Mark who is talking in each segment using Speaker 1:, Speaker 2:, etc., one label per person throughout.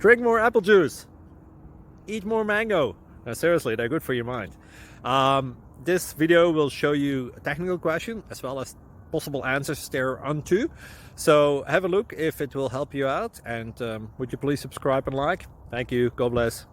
Speaker 1: Drink more apple juice. Eat more mango. Seriously, they're good for your mind. This video will show you a technical question as well as possible answers thereunto. So have a look if it will help you out, and would you please subscribe and like? Thank you. God bless.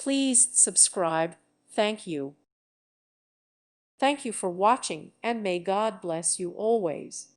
Speaker 2: Please subscribe. Thank you. Thank you for watching, and may God bless you always.